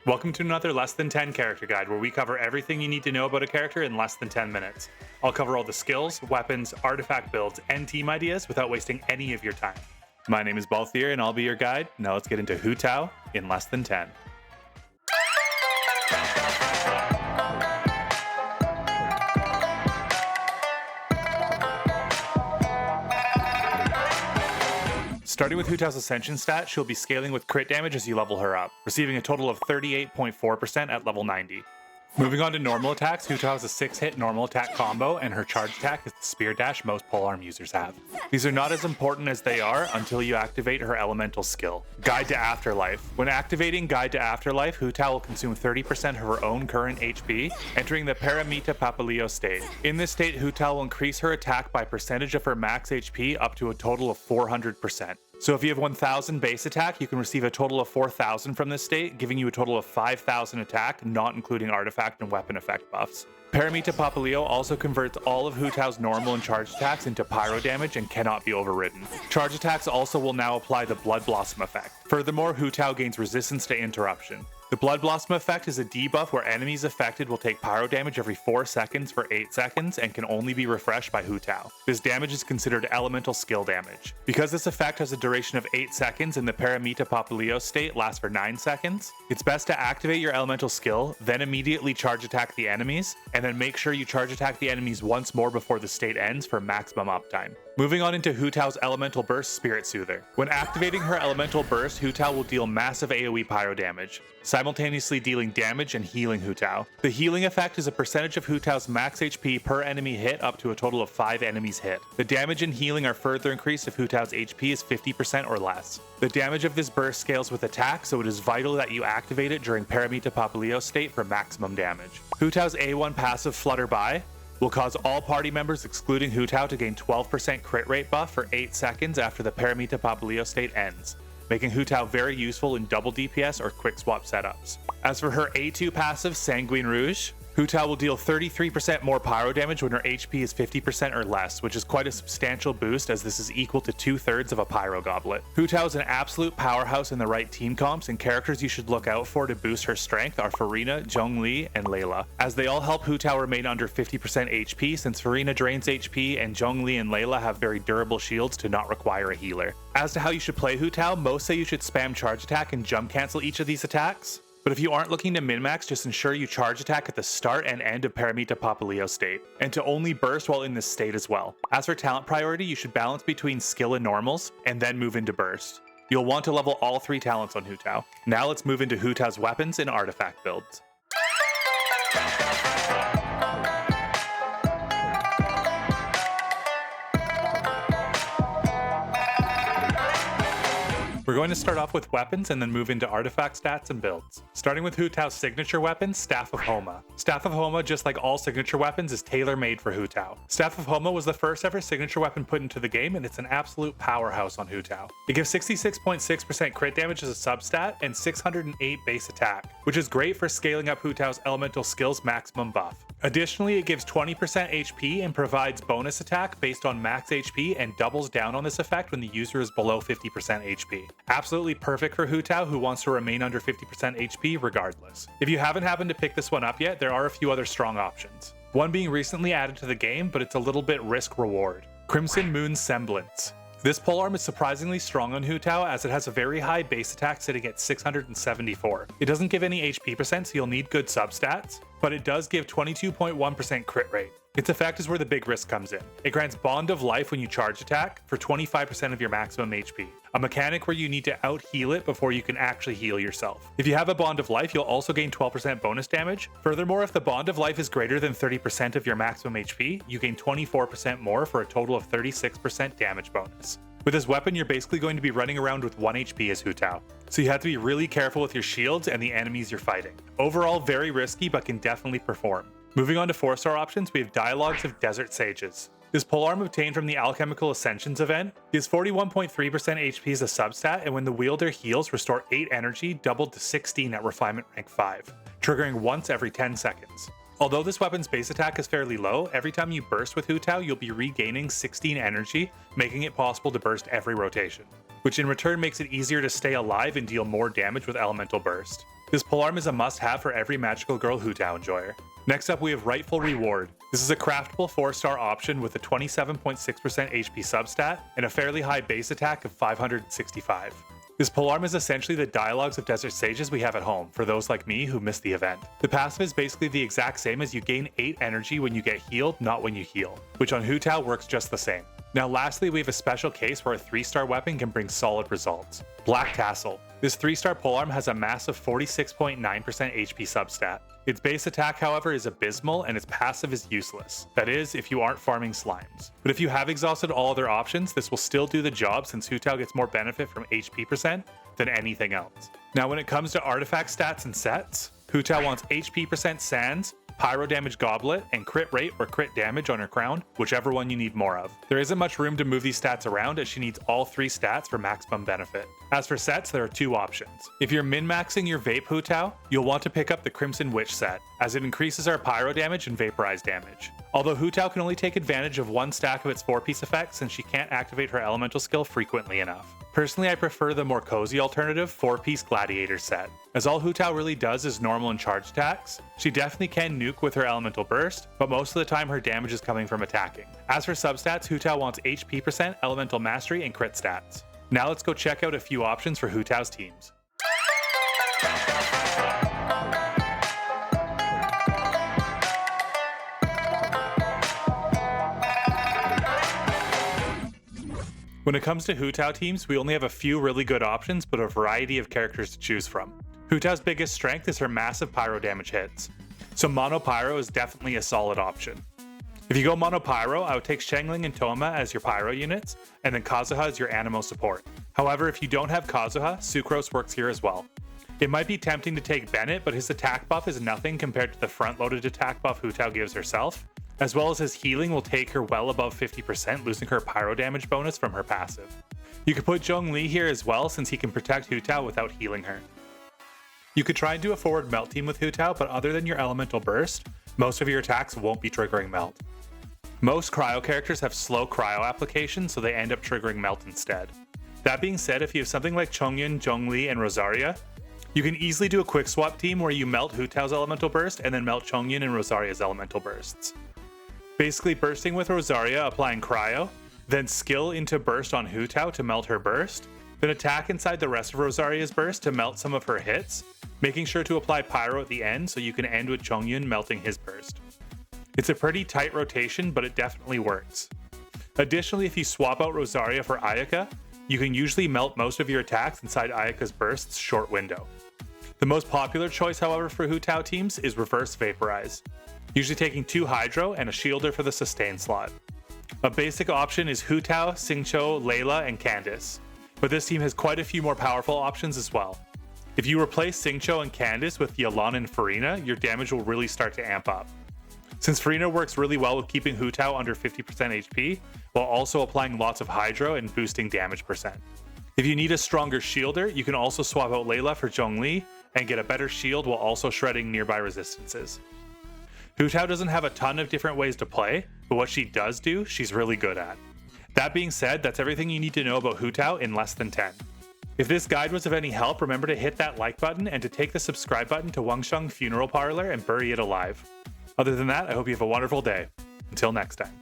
Welcome to another Less Than 10 character guide, where we cover everything you need to know about a character in less than 10 minutes. I'll cover all the skills, weapons, artifact builds, and team ideas without wasting any of your time. My name is Balthier, and I'll be your guide. Now let's get into Hu Tao in less than 10. Starting with Hu Tao's Ascension stat, she'll be scaling with crit damage as you level her up, receiving a total of 38.4% at level 90. Moving on to normal attacks, Hu Tao has a 6-hit normal attack combo, and her charge attack is the spear dash most polearm users have. These are not as important as they are until you activate her elemental skill, Guide to Afterlife. When activating Guide to Afterlife, Hu Tao will consume 30% of her own current HP, entering the Paramita Papaleo state. In this state, Hu Tao will increase her attack by percentage of her max HP up to a total of 400%. So if you have 1000 base attack, you can receive a total of 4000 from this state, giving you a total of 5000 attack, not including artifact and weapon effect buffs. Paramita Papaleo also converts all of Hu Tao's normal and charge attacks into pyro damage and cannot be overridden. Charge attacks also will now apply the Blood Blossom effect. Furthermore, Hu Tao gains resistance to interruption. The Blood Blossom effect is a debuff where enemies affected will take pyro damage every 4 seconds for 8 seconds and can only be refreshed by Hu Tao. This damage is considered elemental skill damage. Because this effect has a duration of 8 seconds and the Paramita Papaleo state lasts for 9 seconds, it's best to activate your elemental skill, then immediately charge attack the enemies, and then make sure you charge attack the enemies once more before the state ends for maximum uptime. Moving on into Hu Tao's Elemental Burst Spirit Soother. When activating her Elemental Burst, Hu Tao will deal massive AoE pyro damage, simultaneously dealing damage and healing Hu Tao. The healing effect is a percentage of Hu Tao's max HP per enemy hit up to a total of 5 enemies hit. The damage and healing are further increased if Hu Tao's HP is 50% or less. The damage of this burst scales with attack, so it is vital that you activate it during Paramita Papaleo state for maximum damage. Hu Tao's A1 passive Flutter By will cause all party members excluding Hu Tao to gain 12% crit rate buff for 8 seconds after the Paramita Papaleo state ends, making Hu Tao very useful in double DPS or quick swap setups. As for her A2 passive, Sanguine Rouge, Hu Tao will deal 33% more pyro damage when her HP is 50% or less, which is quite a substantial boost as this is equal to 2/3 of a pyro goblet. Hu Tao is an absolute powerhouse in the right team comps, and characters you should look out for to boost her strength are Furina, Zhongli, and Layla, as they all help Hu Tao remain under 50% HP since Furina drains HP and Zhongli and Layla have very durable shields to not require a healer. As to how you should play Hu Tao, most say you should spam charge attack and jump cancel each of these attacks. But if you aren't looking to min-max, just ensure you charge attack at the start and end of Paramita Papaleo state, and to only burst while in this state as well. As for talent priority, you should balance between skill and normals, and then move into burst. You'll want to level all 3 talents on Hu Tao. Now let's move into Hu Tao's weapons and artifact builds. We're going to start off with weapons and then move into artifact stats and builds. Starting with Hu Tao's signature weapon, Staff of Homa. Staff of Homa, just like all signature weapons, is tailor-made for Hu Tao. Staff of Homa was the first ever signature weapon put into the game, and it's an absolute powerhouse on Hu Tao. It gives 66.6% crit damage as a substat and 608 base attack, which is great for scaling up Hu Tao's elemental skills maximum buff. Additionally, it gives 20% HP and provides bonus attack based on max HP and doubles down on this effect when the user is below 50% HP. Absolutely perfect for Hu Tao, who wants to remain under 50% HP regardless. If you haven't happened to pick this one up yet, there are a few other strong options. One being recently added to the game, but it's a little bit risk-reward. Crimson Moon Semblance. This polearm is surprisingly strong on Hu Tao as it has a very high base attack sitting at 674. It doesn't give any HP percent, so you'll need good substats, but it does give 22.1% crit rate. Its effect is where the big risk comes in. It grants Bond of Life when you charge attack for 25% of your maximum HP, a mechanic where you need to out-heal it before you can actually heal yourself. If you have a Bond of Life, you'll also gain 12% bonus damage. Furthermore, if the Bond of Life is greater than 30% of your maximum HP, you gain 24% more for a total of 36% damage bonus. With this weapon, you're basically going to be running around with 1 HP as Hu Tao, so you have to be really careful with your shields and the enemies you're fighting. Overall, very risky, but can definitely perform. Moving on to 4-star options, we have Dialogues of Desert Sages. This polearm obtained from the Alchemical Ascensions event gives 41.3% HP as a substat, and when the wielder heals, restore 8 energy, doubled to 16 at Refinement Rank 5, triggering once every 10 seconds. Although this weapon's base attack is fairly low, every time you burst with Hu Tao, you'll be regaining 16 energy, making it possible to burst every rotation, which in return makes it easier to stay alive and deal more damage with Elemental Burst. This polearm is a must-have for every magical girl Hu Tao enjoyer. Next up, we have Rightful Reward. This is a craftable 4-star option with a 27.6% HP substat and a fairly high base attack of 565. This polearm is essentially the dialogues of Desert Sages we have at home, for those like me who missed the event. The passive is basically the exact same as you gain 8 energy when you get healed, not when you heal, which on Hu Tao works just the same. Now lastly, we have a special case where a 3-star weapon can bring solid results. Black Tassel. This 3-star polearm has a massive 46.9% HP substat. Its base attack, however, is abysmal and its passive is useless. That is, if you aren't farming slimes. But if you have exhausted all other options, this will still do the job since Hu Tao gets more benefit from HP percent than anything else. Now when it comes to artifact stats and sets, Hu Tao wants HP percent Sands, Pyro Damage Goblet, and crit rate or crit damage on her crown, whichever one you need more of. There isn't much room to move these stats around as she needs all 3 stats for maximum benefit. As for sets, there are 2 options. If you're min-maxing your Vape Hu Tao, you'll want to pick up the Crimson Witch set, as it increases our Pyro damage and Vaporize damage. Although Hu Tao can only take advantage of 1 stack of its 4-piece effect since she can't activate her elemental skill frequently enough. Personally, I prefer the more cozy alternative 4-piece Gladiator set. As all Hu Tao really does is normal and charge attacks, she definitely can nuke with her elemental burst, but most of the time her damage is coming from attacking. As for substats, Hu Tao wants HP percent, elemental mastery, and crit stats. Now let's go check out a few options for Hu Tao's teams. When it comes to Hu Tao teams, we only have a few really good options, but a variety of characters to choose from. Hu Tao's biggest strength is her massive pyro damage hits, so Mono Pyro is definitely a solid option. If you go Mono Pyro, I would take Shengling and Toma as your pyro units, and then Kazuha as your Animo support. However, if you don't have Kazuha, Sucrose works here as well. It might be tempting to take Bennett, but his attack buff is nothing compared to the front-loaded attack buff Hu Tao gives herself, as well as his healing will take her well above 50%, losing her pyro damage bonus from her passive. You could put Zhongli here as well since he can protect Hu Tao without healing her. You could try and do a forward melt team with Hu Tao, but other than your elemental burst, most of your attacks won't be triggering melt. Most cryo characters have slow cryo application, so they end up triggering melt instead. That being said, if you have something like Chongyun, Zhongli, and Rosaria, you can easily do a quick swap team where you melt Hu Tao's elemental burst and then melt Chongyun and Rosaria's elemental bursts. Basically bursting with Rosaria, applying cryo, then skill into burst on Hu Tao to melt her burst, then attack inside the rest of Rosaria's burst to melt some of her hits, making sure to apply pyro at the end so you can end with Chongyun melting his burst. It's a pretty tight rotation, but it definitely works. Additionally, if you swap out Rosaria for Ayaka, you can usually melt most of your attacks inside Ayaka's burst's short window. The most popular choice, however, for Hu Tao teams is Reverse Vaporize, usually taking 2 Hydro and a Shielder for the sustain slot. A basic option is Hu Tao, Xingqiu, Layla, and Candice, but this team has quite a few more powerful options as well. If you replace Xingqiu and Candice with Yelan and Farina, your damage will really start to amp up. Since Farina works really well with keeping Hu Tao under 50% HP, while also applying lots of Hydro and boosting damage percent. If you need a stronger Shielder, you can also swap out Layla for Zhongli and get a better shield while also shredding nearby resistances. Hu Tao doesn't have a ton of different ways to play, but what she does do, she's really good at. That being said, that's everything you need to know about Hu Tao in less than 10. If this guide was of any help, remember to hit that like button and to take the subscribe button to Wangsheng Funeral Parlor and bury it alive. Other than that, I hope you have a wonderful day. Until next time.